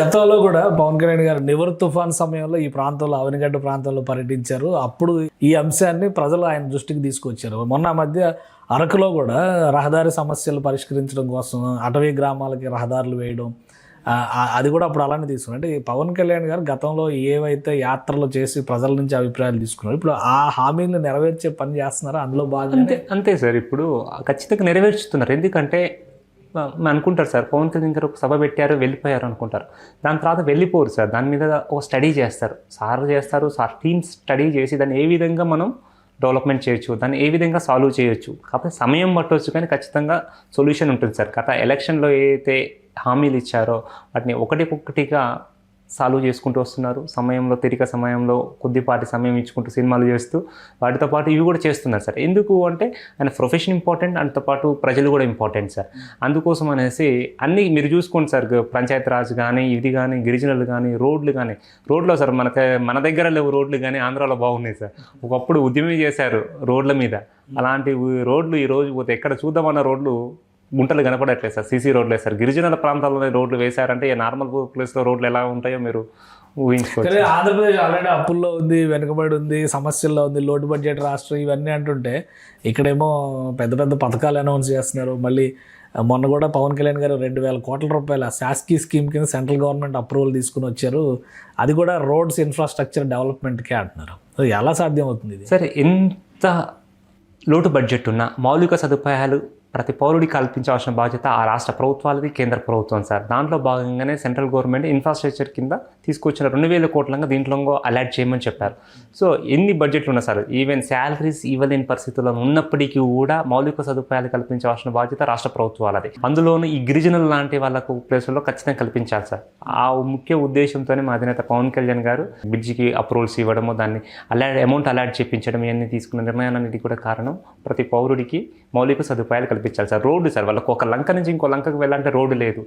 గతంలో కూడా పవన్ కళ్యాణ్ గారు నివర్ తుఫాన్ సమయంలో ఈ ప్రాంతంలో అవనిగడ్డ ప్రాంతంలో పర్యటించారు. అప్పుడు ఈ అంశాన్ని ప్రజలు ఆయన దృష్టికి తీసుకొచ్చారు. మొన్న మధ్య అరకులో కూడా రహదారి సమస్యలు పరిష్కరించడం కోసం అటవీ గ్రామాలకి రహదారులు వేయడం, అది కూడా అప్పుడు అలానే తీసుకున్నారు. అంటే పవన్ కళ్యాణ్ గారు గతంలో ఏవైతే యాత్రలు చేసి ప్రజల నుంచి అభిప్రాయాలు తీసుకున్నారు, ఇప్పుడు ఆ హామీలను నెరవేర్చే పని చేస్తున్నారా? అందులో భాగంగా అంతే సార్. ఇప్పుడు ఖచ్చితంగా నెరవేర్చుతున్నారు. ఎందుకంటే అనుకుంటారు సార్, పవన్ కళ్యాణ్ గారు ఒక సభ పెట్టారు వెళ్ళిపోయారు అనుకుంటారు. దాని తర్వాత వెళ్ళిపోరు సార్, దాని మీద ఒక స్టడీ చేస్తారు. సార్ టీమ్ స్టడీ చేసి దాన్ని ఏ విధంగా మనం డెవలప్మెంట్ చేయొచ్చు, దాన్ని ఏ విధంగా సాల్వ్ చేయొచ్చు. కాకపోతే సమయం పట్టవచ్చు, కానీ ఖచ్చితంగా సొల్యూషన్ ఉంటుంది సార్. గత ఎలక్షన్లో ఏదైతే హామీలు ఇచ్చారో వాటిని ఒకటిగా సాల్వ్ చేసుకుంటూ వస్తున్నారు. తిరిగి సమయంలో కొద్దిపాటి సమయం ఇచ్చుకుంటూ సినిమాలు చేస్తూ వాటితో పాటు ఇవి కూడా చేస్తున్నారు సార్. ఎందుకు అంటే ఆయన ప్రొఫెషన్ ఇంపార్టెంట్, దాంతో పాటు ప్రజలు కూడా ఇంపార్టెంట్ సార్. అందుకోసం అనేసి అన్నీ మీరు చూసుకోండి సార్, పంచాయతీ రాజ్ కానీ ఇది కానీ గిరిజనులు కానీ రోడ్లో సార్ మన దగ్గర లేవు రోడ్లు, కానీ ఆంధ్రాలో బాగున్నాయి సార్. ఒకప్పుడు ఉద్యమం చేశారు రోడ్ల మీద, అలాంటి రోడ్లు ఈరోజు పోతే ఎక్కడ చూద్దామన్న రోడ్లు గుంటలు కనపడట్లేదు సార్. సీసీ రోడ్లు సార్. గిరిజనుల ప్రాంతాల్లో రోడ్లు వేశారంటే నార్మల్ ప్లేస్లో రోడ్లు ఎలా ఉంటాయో మీరు ఊహించుకోవచ్చు. ఆంధ్రప్రదేశ్ ఆల్రెడీ అప్పుల్లో ఉంది, వెనుకబడి ఉంది, సమస్యల్లో ఉంది, లోటు బడ్జెట్ రాష్ట్రం ఇవన్నీ అంటుంటే ఇక్కడేమో పెద్ద పెద్ద పథకాలు అనౌన్స్ చేస్తున్నారు. మళ్ళీ మొన్న కూడా పవన్ కళ్యాణ్ గారు 2,000 కోట్ల రూపాయల శాస్కీ స్కీమ్ కింద సెంట్రల్ గవర్నమెంట్ అప్రూవల్ తీసుకుని వచ్చారు. అది కూడా రోడ్స్ ఇన్ఫ్రాస్ట్రక్చర్ డెవలప్మెంట్కే అంటున్నారు. ఎలా సాధ్యం అవుతుంది ఇది? సరే, ఎంత లోటు బడ్జెట్ ఉన్నా మౌలిక సదుపాయాలు ప్రతి పౌరుడికి కల్పించాల్సిన బాధ్యత ఆ రాష్ట్ర ప్రభుత్వాలది, కేంద్ర ప్రభుత్వం సార్. దాంట్లో భాగంగానే సెంట్రల్ గవర్నమెంట్ ఇన్ఫ్రాస్ట్రక్చర్ కింద తీసుకొచ్చిన 2,000 కోట్లంగా దీంట్లో అలాట్ చేయమని చెప్పారు. సో ఎన్ని బడ్జెట్లు ఉన్నా సార్, ఈవెన్ శాలరీస్ ఇవ్వలేని పరిస్థితుల్లో ఉన్నప్పటికీ కూడా మౌలిక సదుపాయాలు కల్పించాల్సిన బాధ్యత రాష్ట్ర ప్రభుత్వాలది. అందులోనూ ఈ గిరిజనులు లాంటి వాళ్ళకు ప్లేసుల్లో ఖచ్చితంగా కల్పించాలి సార్. ఆ ముఖ్య ఉద్దేశంతోనే మా అధినేత పవన్ కళ్యాణ్ గారు బ్రిడ్జికి అప్రూవల్స్ ఇవ్వడము, దాన్ని అమౌంట్ అలాట్ చేయించడం, ఇవన్నీ తీసుకున్న నిర్ణయాలన్నిటి కూడా కారణం ప్రతి పౌరుడికి మౌలిక సదుపాయాలు కల్పించాలి సార్. రోడ్డు సార్, వాళ్ళకు ఒక లంక నుంచి ఇంకో లంకకు వెళ్ళాలంటే రోడ్డు లేదు.